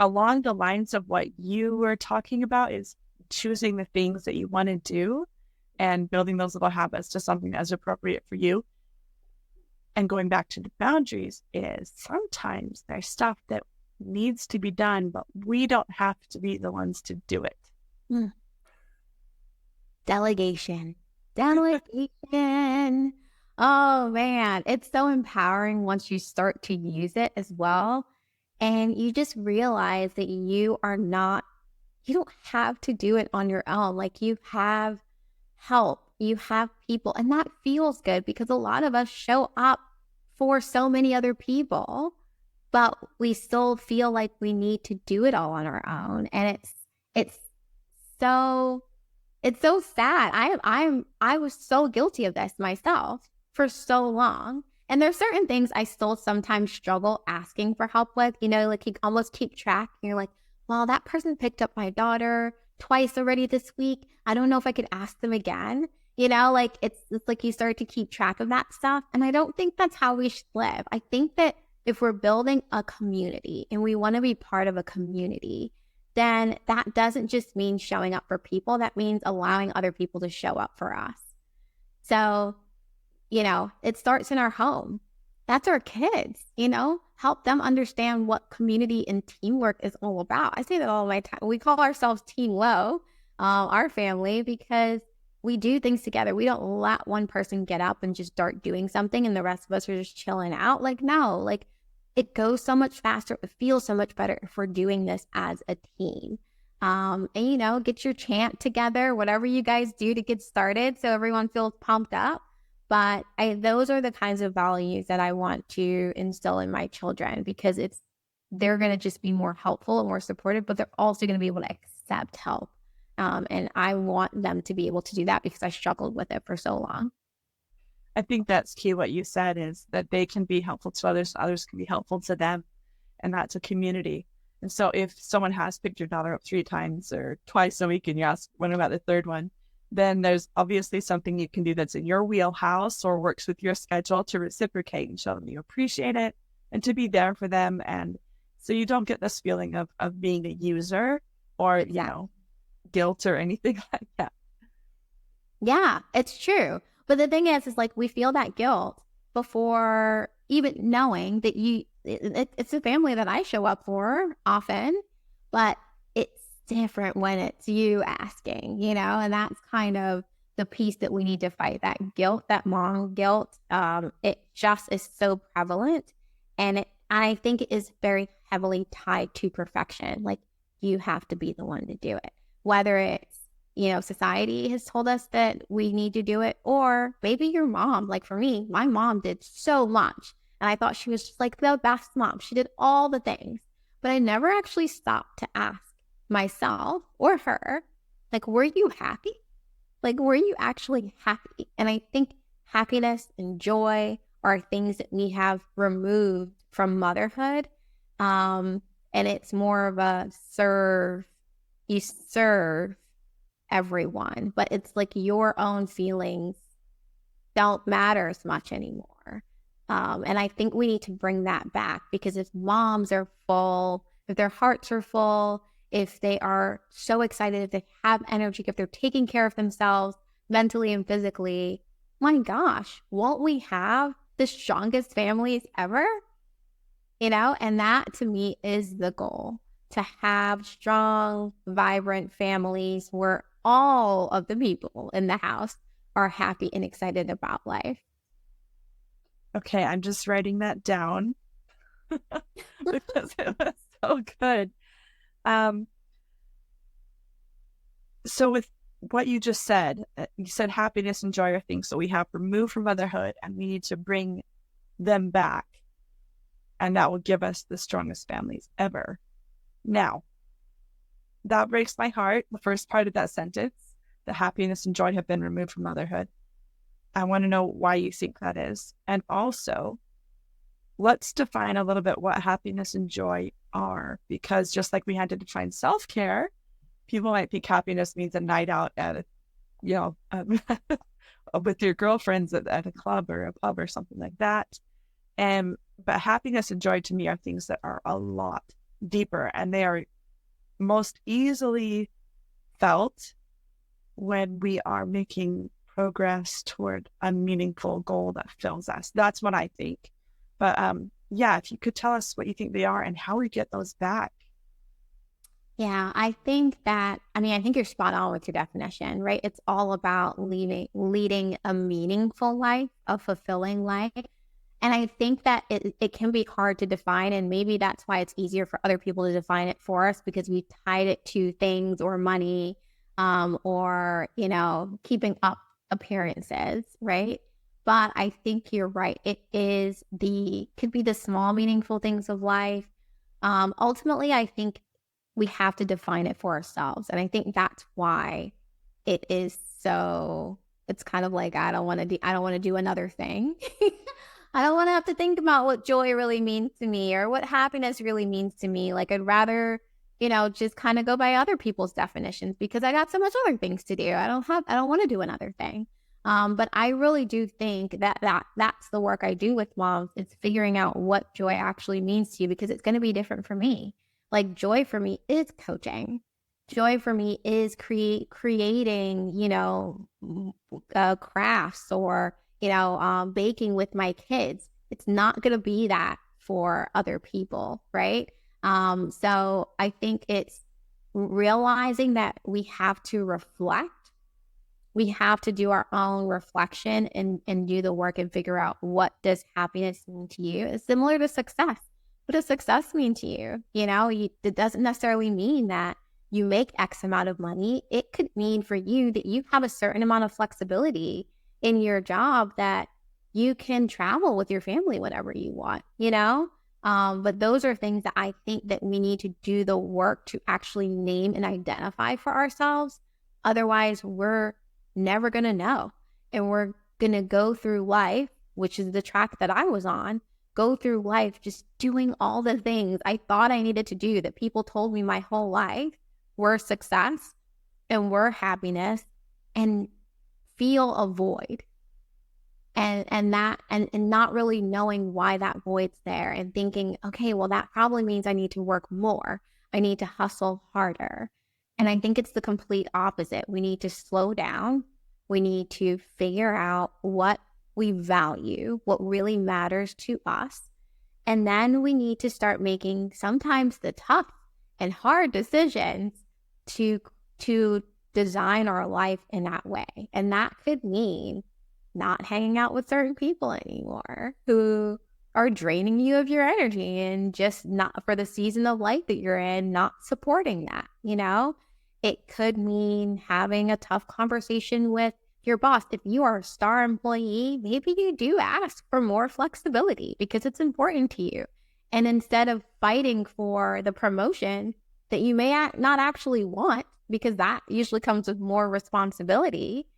along the lines of what you were talking about is choosing the things that you want to do and building those little habits to something that's appropriate for you. And going back to the boundaries is sometimes there's stuff that needs to be done, but we don't have to be the ones to do it. Delegation. Oh man, it's so empowering once you start to use it as well. And you just realize that you don't have to do it on your own. Like, you have help, you have people, and that feels good because a lot of us show up for so many other people, but we still feel like we need to do it all on our own. And it's so sad. I was so guilty of this myself for so long. And there's certain things I still sometimes struggle asking for help with, like you almost keep track. And you're like, well, that person picked up my daughter twice already this week. I don't know if I could ask them again. Like it's like you start to keep track of that stuff. And I don't think that's how we should live. I think that if we're building a community and we want to be part of a community, then that doesn't just mean showing up for people. That means allowing other people to show up for us. So, it starts in our home. That's our kids, help them understand what community and teamwork is all about. I say that all my time. We call ourselves Team Lowe, our family, because we do things together. We don't let one person get up and just start doing something and the rest of us are just chilling out. Like, no, like it goes so much faster. It feels so much better if we're doing this as a team. And, get your chant together, whatever you guys do to get started so everyone feels pumped up. But those are the kinds of values that I want to instill in my children, because they're going to just be more helpful and more supportive, but they're also going to be able to accept help. And I want them to be able to do that because I struggled with it for so long. I think that's key. What you said is that they can be helpful to others. Others can be helpful to them. And that's a community. And so if someone has picked your daughter up 3 times or twice a week and you ask when about the third one, then there's obviously something you can do that's in your wheelhouse or works with your schedule to reciprocate and show them you appreciate it and to be there for them. And so you don't get this feeling of being a user or, guilt or anything like that. Yeah, it's true. But the thing is like we feel that guilt before even knowing that it's a family that I show up for often, but it's different when it's you asking, and that's kind of the piece that we need to fight, that guilt, that mom guilt. It just is so prevalent. And I think it is very heavily tied to perfection. Like, you have to be the one to do it, whether it's, society has told us that we need to do it, or maybe your mom. Like for me, my mom did so much and I thought she was just like the best mom. She did all the things, but I never actually stopped to ask myself or her, like, were you happy? Like, were you actually happy? And I think happiness and joy are things that we have removed from motherhood. And it's more of a you serve everyone, but it's like your own feelings don't matter as much anymore. And I think we need to bring that back, because if moms are full, if their hearts are full, if they are so excited, if they have energy, if they're taking care of themselves mentally and physically, my gosh, won't we have the strongest families ever? And that to me is the goal, to have strong, vibrant families where all of the people in the house are happy and excited about life. Okay, I'm just writing that down because it was so good. So with what you just said, you said happiness and joy are things that we have removed from motherhood and we need to bring them back. And that will give us the strongest families ever. Now, that breaks my heart. The first part of that sentence, the happiness and joy have been removed from motherhood. I want to know why you think that is. And also, let's define a little bit what happiness and joy are, because just like we had to define self-care, people might think happiness means a night out at a, with your girlfriends at a club or a pub or something like that. But happiness and joy to me are things that are a lot deeper, and they are most easily felt when we are making progress toward a meaningful goal that fills us. That's what I think. But if you could tell us what you think they are and how we get those back. Yeah, I think you're spot on with your definition, right? It's all about leading a meaningful life, a fulfilling life. And I think that it can be hard to define, and maybe that's why it's easier for other people to define it for us, because we tied it to things or money, or, keeping up appearances, right? But I think you're right. It could be the small, meaningful things of life. Ultimately, I think we have to define it for ourselves. And I think that's why it is it's kind of like, I don't want to do another thing. I don't want to have to think about what joy really means to me or what happiness really means to me. Like, I'd rather, just kind of go by other people's definitions, because I got so much other things to do. I don't want to do another thing. But I really do think that's the work I do with moms. It's figuring out what joy actually means to you, because it's going to be different for me. Like, joy for me is coaching. Joy for me is creating, crafts or, baking with my kids. It's not going to be that for other people, right? So I think it's realizing that we have to reflect. We have to do our own reflection and do the work and figure out, what does happiness mean to you? It's similar to success. What does success mean to you? It doesn't necessarily mean that you make X amount of money. It could mean for you that you have a certain amount of flexibility in your job, that you can travel with your family whenever you want, but those are things that I think that we need to do the work to actually name and identify for ourselves. Otherwise, we're never going to know. And we're going to go through life, which is the track that I was on, go through life just doing all the things I thought I needed to do that people told me my whole life were success and were happiness, and feel a void. And not really knowing why that void's there, and thinking, okay, well, that probably means I need to work more. I need to hustle harder. And I think it's the complete opposite. We need to slow down. We need to figure out what we value, what really matters to us. And then we need to start making sometimes the tough and hard decisions to design our life in that way. And that could mean not hanging out with certain people anymore who are draining you of your energy, and just not for the season of life that you're in, not supporting that. It could mean having a tough conversation with your boss. If you are a star employee, maybe you do ask for more flexibility because it's important to you. And instead of fighting for the promotion that you may not actually want, because that usually comes with more responsibility,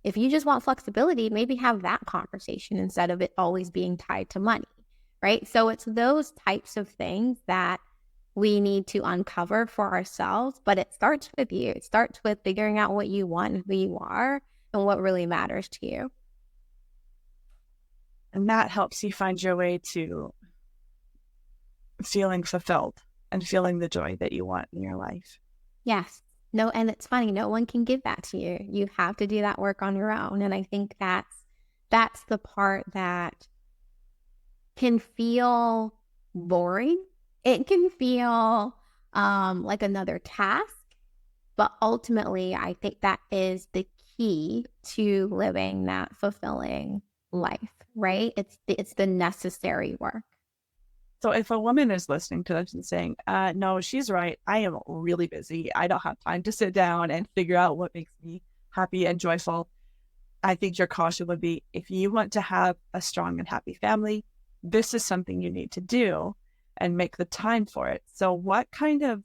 if you just want flexibility, maybe have that conversation instead of it always being tied to money, right? So it's those types of things that we need to uncover for ourselves, but it starts with you. It starts with figuring out what you want and who you are and what really matters to you. And that helps you find your way to feeling fulfilled and feeling the joy that you want in your life. Yes. No, and it's funny, no one can give that to you. You have to do that work on your own. And I think that's the part that can feel boring. It can feel like another task, but ultimately I think that is the key to living that fulfilling life, right? It's the necessary work. So if a woman is listening to this and saying, no, she's right, I am really busy, I don't have time to sit down and figure out what makes me happy and joyful. I think your caution would be, if you want to have a strong and happy family, this is something you need to do and make the time for it. So what kind of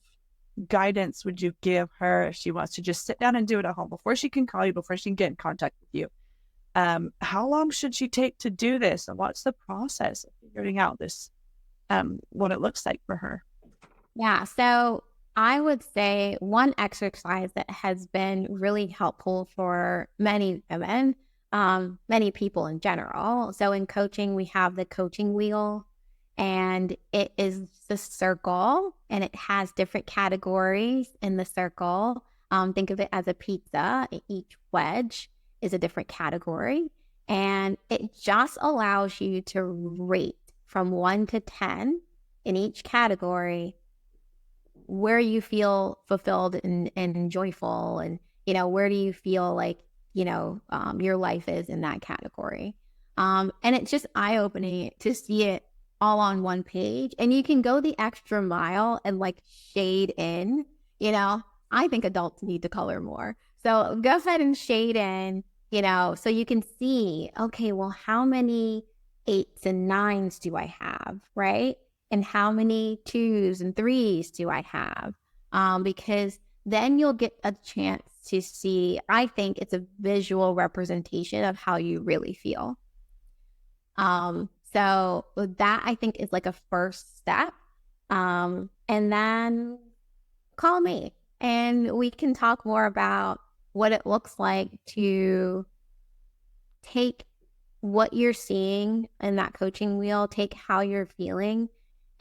guidance would you give her if she wants to just sit down and do it at home before she can call you, before she can get in contact with you? How long should she take to do this? And what's the process of figuring out this, what it looks like for her? Yeah. So I would say one exercise that has been really helpful for many women, many people in general. So in coaching, we have the coaching wheel, and it is the circle, and it has different categories in the circle. Think of it as a pizza. Each wedge is a different category, and it just allows you to rate from 1 to 10 in each category where you feel fulfilled and joyful, and where do you feel like your life is in that category. And it's just eye-opening to see it all on one page, and you can go the extra mile and like shade in. I think adults need to color more, so go ahead and shade in, so you can see, okay, well, how many 8s and 9s do I have, right? And how many 2s and 3s do I have? Because then you'll get a chance to see, I think it's a visual representation of how you really feel. So that, I think, is like a first step. And then call me and we can talk more about what it looks like to take what you're seeing in that coaching wheel, take how you're feeling,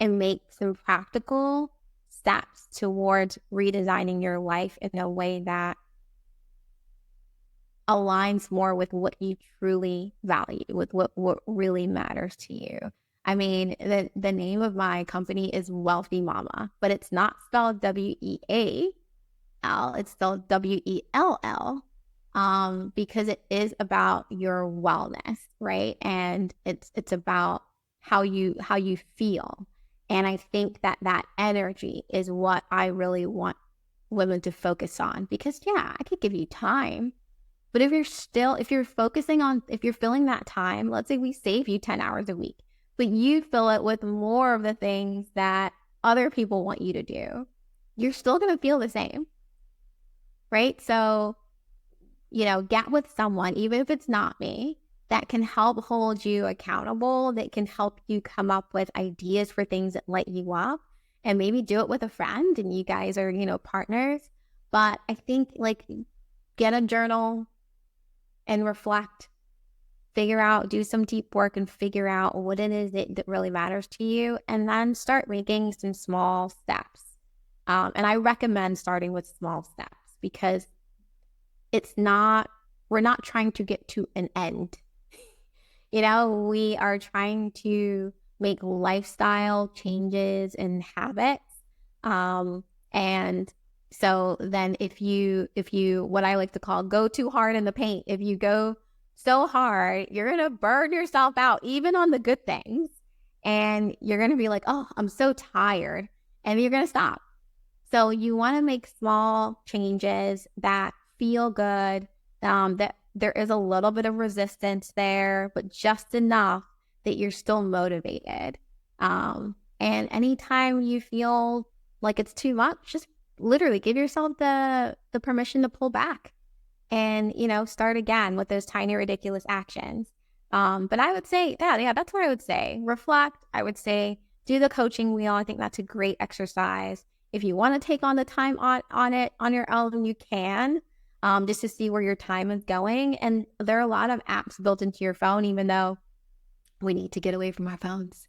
and make some practical steps towards redesigning your life in a way that aligns more with what you truly value, with what really matters to you. I mean, the name of my company is Wealthy Mama, but it's not spelled WEAL, it's spelled WELL, because it is about your wellness, right? And it's about how you feel. And I think that energy is what I really want women to focus on, because I could give you time, but if you're focusing on, if you're filling that time, let's say we save you 10 hours a week, but you fill it with more of the things that other people want you to do, you're still going to feel the same, right? So, get with someone, even if it's not me, that can help hold you accountable, that can help you come up with ideas for things that light you up, and maybe do it with a friend and you guys are, partners. But I think, like, get a journal and reflect, do some deep work and figure out what it is that really matters to you, and then start making some small steps. And I recommend starting with small steps, because we're not trying to get to an end. We are trying to make lifestyle changes and habits. And so then if you, what I like to call, go too hard in the paint, if you go so hard, you're going to burn yourself out, even on the good things. And you're going to be like, oh, I'm so tired. And you're going to stop. So you want to make small changes that feel good, that there is a little bit of resistance there, but just enough that you're still motivated. And anytime you feel like it's too much, just literally give yourself the permission to pull back and, start again with those tiny, ridiculous actions. But I would say, that's what I would say. Reflect. I would say do the coaching wheel. I think that's a great exercise. If you want to take on the time on it on your own, you can. Just to see where your time is going. And there are a lot of apps built into your phone, even though we need to get away from our phones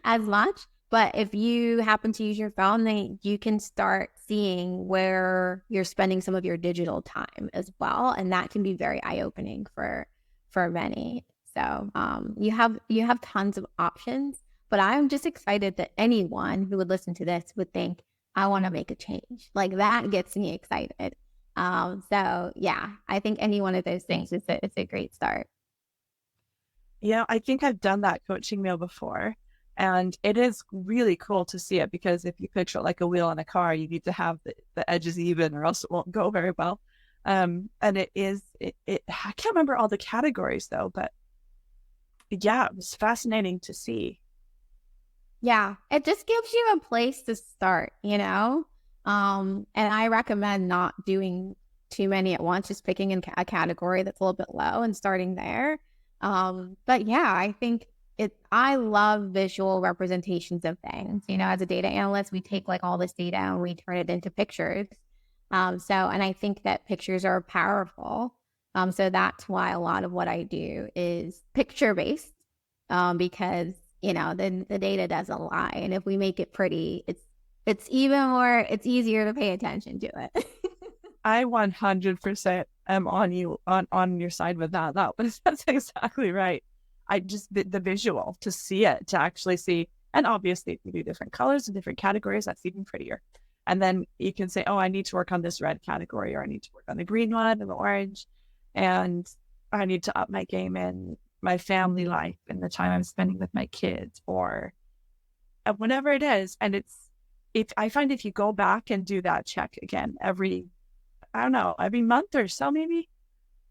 as much. But if you happen to use your phone, then you can start seeing where you're spending some of your digital time as well. And that can be very eye-opening for many. So you have tons of options. But I'm just excited that anyone who would listen to this would think, I want to make a change. Like, that gets me excited. So I think any one of those things is a great start. I think I've done that coaching wheel before, and it is really cool to see it, because if you picture it like a wheel in a car, you need to have the edges even, or else it won't go very well. And I can't remember all the categories though, but yeah, it was fascinating to see. Yeah, it just gives you a place to start, you know? And I recommend not doing too many at once, just picking in a category that's a little bit low and starting there. But yeah, I think I love visual representations of things. You know, as a data analyst, we take like all this data and we turn it into pictures. And I think that pictures are powerful. So that's why a lot of what I do is picture based, because you know, the data doesn't lie. And if we make it pretty, it's easier to pay attention to it. I 100% am on your side with that. That's exactly right. I just the visual to see it, to actually see, and obviously if you do different colors and different categories, that's even prettier. And then you can say, oh, I need to work on this red category, or I need to work on the green one and the orange, and I need to up my game in my family life and the time I'm spending with my kids, or whatever it is. And if I find if you go back and do that check again I don't know, every month or so maybe.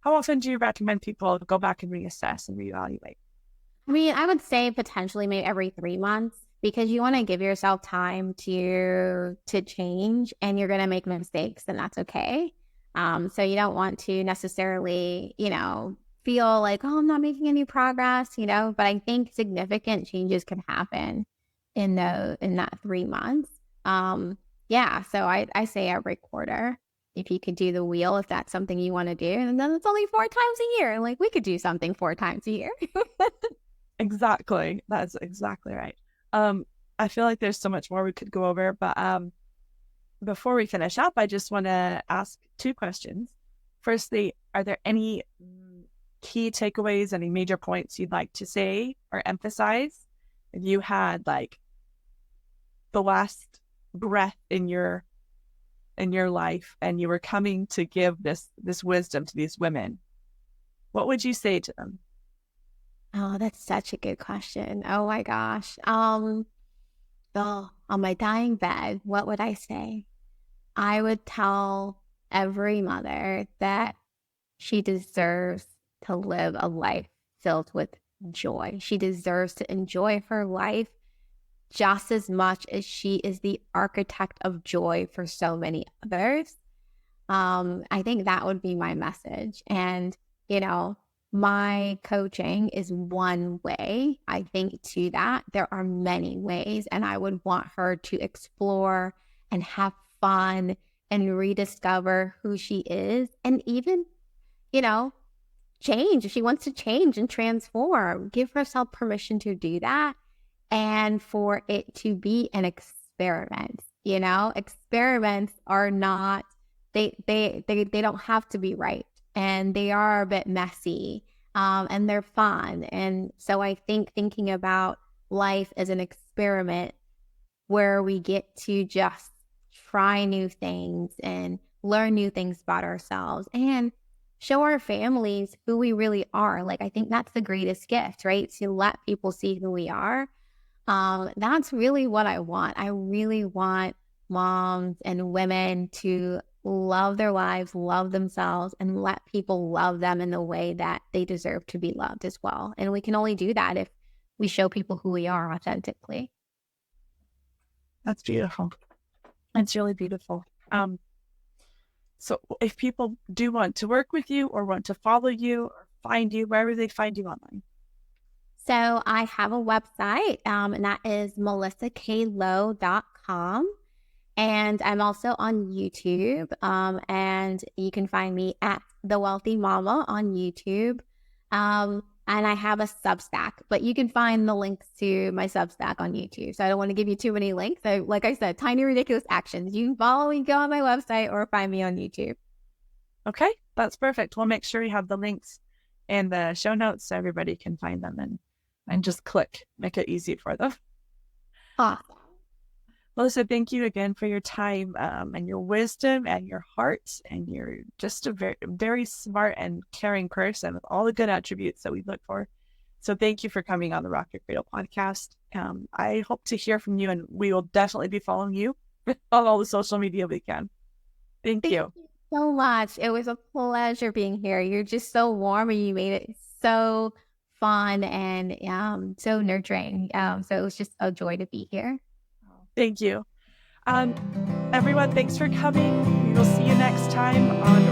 How often do you recommend people go back and reassess and reevaluate? I mean, I would say potentially maybe every 3 months, because you want to give yourself time to change, and you're going to make mistakes, and that's okay. So you don't want to necessarily, you know, feel like, oh, I'm not making any progress, you know, but I think significant changes can happen in that 3 months. Yeah, so I say every quarter. If you could do the wheel, if that's something you want to do, and then it's only 4 times a year. Like we could do something 4 times a year. Exactly. That's exactly right. I feel like there's so much more we could go over, but before we finish up, I just want to ask 2 questions. Firstly, are there any key takeaways, any major points you'd like to say or emphasize? If you had like the last breath in your life and you were coming to give this wisdom to these women, what would you say to them? Oh, that's such a good question. Oh my gosh. Oh, on my dying bed, what would I say? I would tell every mother that she deserves to live a life filled with joy. She deserves to enjoy her life just as much as she is the architect of joy for so many others. I think that would be my message. And, you know, my coaching is one way, I think, to that. There are many ways, and I would want her to explore and have fun and rediscover who she is, and even, you know, change. If she wants to change and transform, give herself permission to do that, and for it to be an experiment. You know, experiments are not, they don't have to be right, and they are a bit messy, and they're fun. And so I think thinking about life as an experiment where we get to just try new things and learn new things about ourselves and show our families who we really are. Like, I think that's the greatest gift, right? To let people see who we are. That's really what I want. I really want moms and women to love their lives, love themselves, and let people love them in the way that they deserve to be loved as well. And we can only do that if we show people who we are authentically. That's beautiful. It's really beautiful. So if people do want to work with you or want to follow you or find you, wherever they find you online. So I have a website, and that is melisaklowe.com. And I'm also on YouTube, and you can find me at The Wealthy Mama on YouTube. And I have a Substack, but you can find the links to my Substack on YouTube. So I don't want to give you too many links. So like I said, tiny, ridiculous actions. You can follow me, go on my website, or find me on YouTube. Okay, that's perfect. We'll make sure you have the links in the show notes so everybody can find them and just click, make it easy for them. Awesome. Melisa, thank you again for your time and your wisdom and your heart. And you're just a very, very smart and caring person with all the good attributes that we look for. So thank you for coming on the Rock Your Cradle podcast. I hope to hear from you, and we will definitely be following you on all the social media we can. Thank you. so much. It was a pleasure being here. You're just so warm and you made it so fun and so nurturing. So it was just a joy to be here. Thank you. Everyone, thanks for coming. We will see you next time on